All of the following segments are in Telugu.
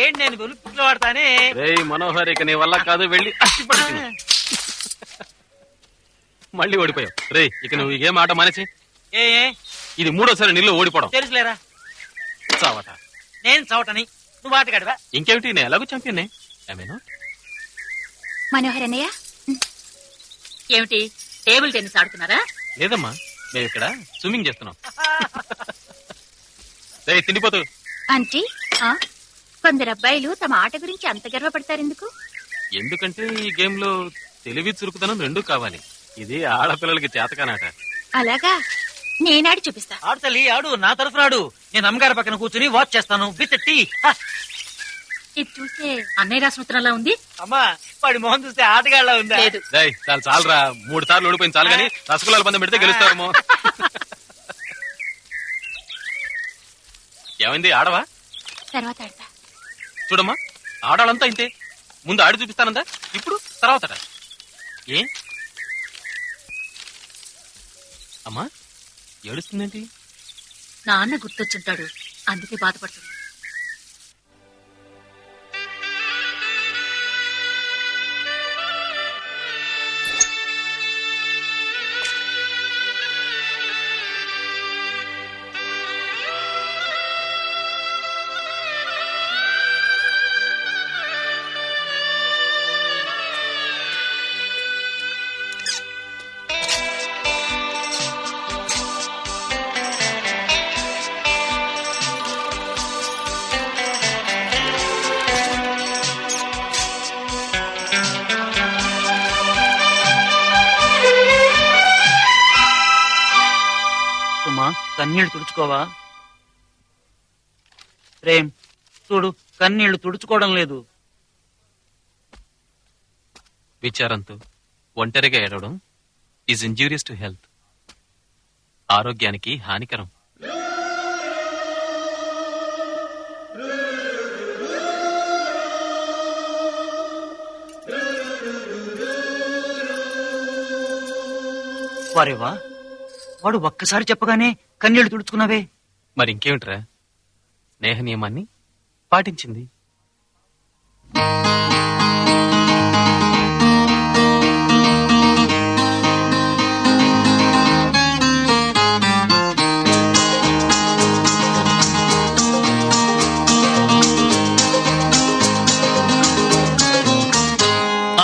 ఏంటి నేను వెలుపుట్లో వాడతానే. మనోహర్ ఇక నీ వల్ల కాదు, వెళ్ళి మళ్ళీ ఓడిపోయావు. రే ఇక నువ్వు ఏ మాట మానేసి. ఏ ఇది మూడోసారి నీళ్ళు ఓడిపోవడం. తెలుసులేరా చావట. నేను చవటని నువ్వు ఆటగాడివా? ఇంకేమిటి, నేను ఎలాగో చంపినే. మనోహర్ అన్నయ్య, ఏమిటి టేబుల్ టెన్నిస్ ఆడుతున్నారా? లేదమ్మా, మేము ఇక్కడ స్విమ్మింగ్ చేస్తున్నాం. తిండిపోతూ ఆంటీ, కొందరు అబ్బాయిలు తమ ఆట గురించి అంత గర్వపడతారెందుకు? ఎందుకంటే ఈ గేమ్ లో తెలివి చురుకుదనం రెండూ కావాలి. ఇది ఆడపిల్లలకి చేతకానాట. అలాగా, నేనాడి చూపిస్తా. ఆడు తల్లి ఆడు, నా తరఫున ఆడు. నేను అమ్మగారి పక్కన కూర్చుని వాచ్ చేస్తాను విత్ టీ. ఇది చూస్తే అన్నయ్య రాసిన ఉత్తరంలా ఉంది. అమ్మా, వాడి మొహం చూస్తే ఆటగాళ్ళ ఉందా? లేదు. చాలు చాలరా, 3 సార్లు ఓడిపోయింది చాలు గానీ రసగుల్లాల పందెం పెడితే గెలుస్తారేమో. ఏమైంది, ఆడవా? తర్వాత ఆడతా. చూడమ్మా, ఆడాలంతా ఇంతే. ముందు ఆడి చూపిస్తానందా, ఇప్పుడు తర్వాత ఏ అమ్మా ఏడుస్తుందేంటి? నాన్న గుర్తొచ్చుంటాడు, అందుకే బాధపడుతుంది. కన్నీళ్లు తుడుచుకోవా? ప్రేమ్ చూడు, కన్నీళ్లు తుడుచుకోవడం లేదు. విచారంతో ఒంటరిగా ఏడవడం ఈజ్ ఇంజూరియస్ టు హెల్త్. ఆరోగ్యానికి హానికరం. వారేవా, వాడు ఒక్కసారి చెప్పగానే కన్నీళ్లు తుడుచుకున్నావే. మరి ఇంకేమిట్రా, స్నేహ నియమాన్ని పాటించింది.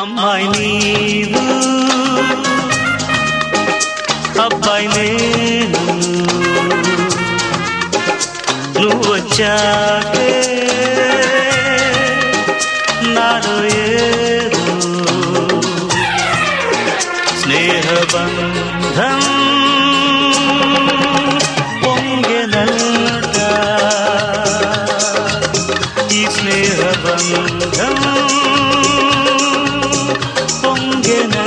అమ్మాయి నీవు, అబ్బాయి నేను, నువ్వు వచ్చాకే నాలో ఏదో స్నేహబంధం పొంగెనంట. ఈ స్నేహబంధం పొంగెనంట.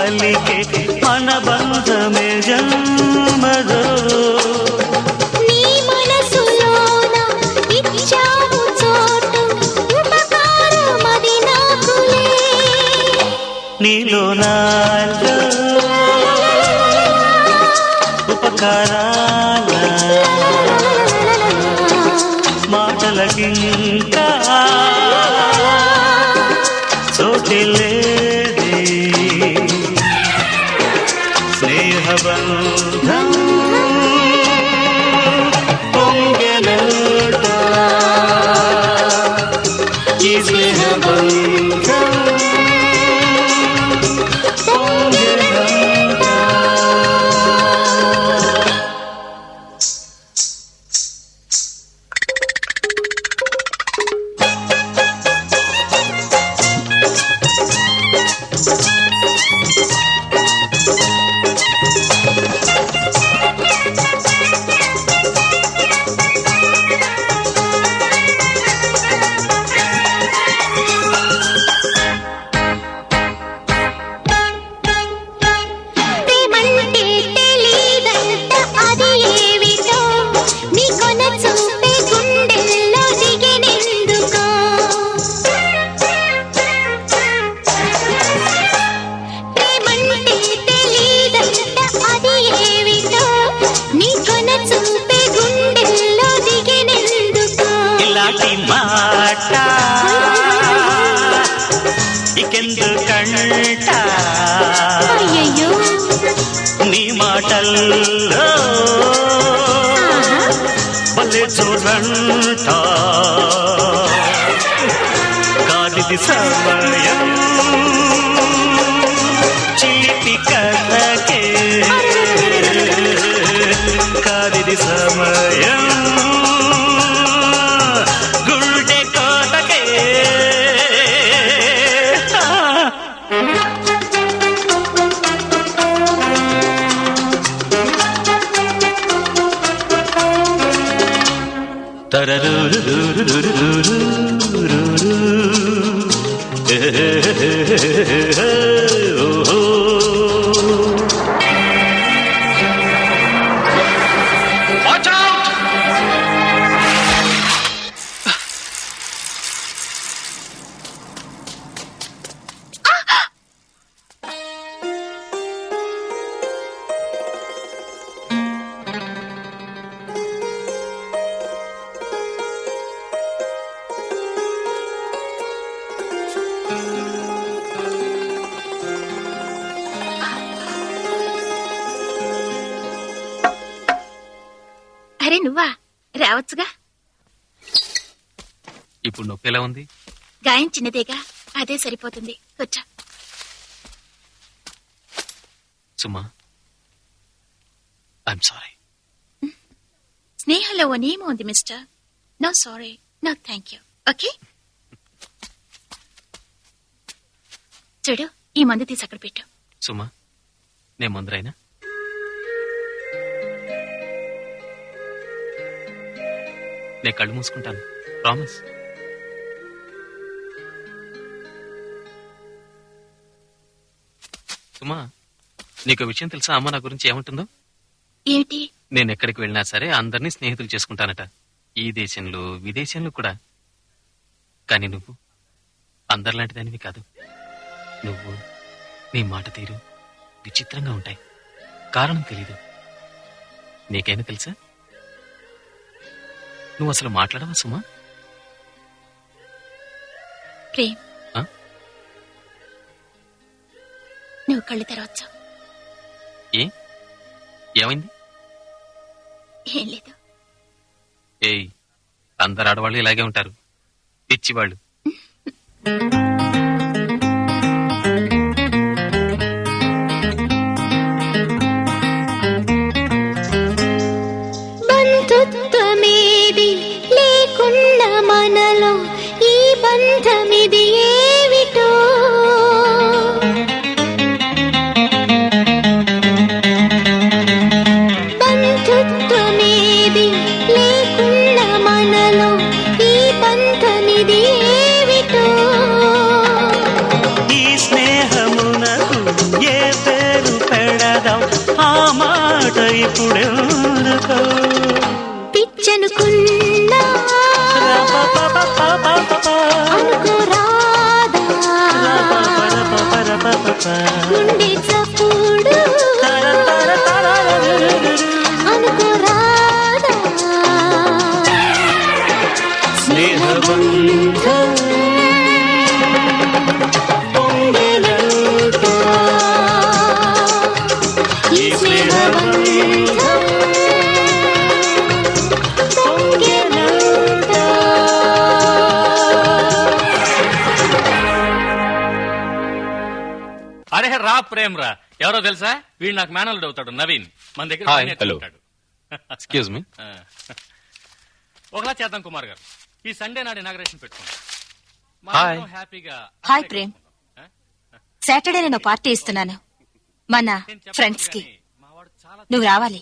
పలికే మన బంధమే జన్మదో నీ మనసులోన ఇచ్చావు చోటు ఉపకారమది నాకులే నీలో నాలో ఉపకారాల మాటలకింకా చోటిలేదే స్నేహబంధం పొంగెనట ఈ స్నేహబంధం ప్రేమంటే తెలీదంట అది ఏవిటో నీ కొన చూపే గుండెల్లో దిగెనెందుకో ప్రేమంటే తెలీదంట అది ఏవిటో నీ కొన చూపే గుండెల్లో దిగెనెందుకో ఇలాంటి మాట ఇకెందుకంట అయ్యయ్యో నీ మాటల్లో భలే చూడంట కాదిది సమయం చిలిపి కథకే కాదిది సమయం గుండె కోటకే వాచ్ అవుట్. అరే నువ్వా రావచ్చుగా. ఇప్పుడు నొప్పి ఎలా ఉంది? గాయం చిన్నదేగా, అదే సరిపోతుంది. కూర్చో. సుమా, ఐఎమ్ సారీ. స్నేహంలో ఓ నియమం ఉంది mister. No sorry, no thank you. Okay, చూడు ఈ మందు తీసి అక్కడ పెట్టు. సుమా, నేను మందురైనా? నేను కళ్ళు మూసుకుంటాను, ప్రామిస్. సుమా, నీకు విషయం తెలుసా? అమ్మ నా గురించి ఏమంటుందో? ఏమిటి? నేను ఎక్కడికి వెళ్ళినా సరే అందరినీ స్నేహితులు చేసుకుంటానట, ఈ దేశంలో విదేశంలో కూడా. కానీ నువ్వు అందరిలాంటి దానివి కాదు. నువ్వు, నీ మాట తీరు విచిత్రంగా ఉంటాయి. కారణం తెలీదు. నీకైనా తెలుసా? నువ్వు అసలు మాట్లాడవా సుమా? ప్రేమ్, ఆ? నువ్వు కళ్ళు తెరవచ్చు. ఏమైంది? ఏం లేదు. ఏయ్, అందరు ఆడవాళ్ళు ఇలాగే ఉంటారు, పిచ్చివాళ్ళు. బంధుత్వమేది లేకున్న మనలో ఈ బంధమిది ఏమిటో బంధుత్వమేది లేకున్న మనలో ఈ బంధమిది ఏమిటో జత ఇప్పుడెందుకో పిచ్చనుకున్నా అనుకోరాదా గుండె చప్పుడు అనుకోరాదా స్నేహబంధం పొంగెనంట. ఈ స్నేహబంధం పొంగెనంట. అరే రా ప్రేమ్ రా, ఎవరో తెలుసా? వీడు నాకు మేనల్డ్ అవుతాడు, నవీన్. మన దగ్గర హాయ్. పని నేర్చుకుంటాడు. Excuse me. ఒకలా చేద్దాం కుమార్ గారు, ఈ సండే నాడు ఇనాగ్రేషన్ పెట్టుకుంటాం. హాయ్. హ్యాపీగా. హాయ్ ప్రేమ్. సాటర్డే నేను పార్టీ ఇస్తున్నాను మన నేను చెప్పను ఫ్రెండ్స్ కి. కానీ మా వాడు చాలా నువ్వు రావాలి.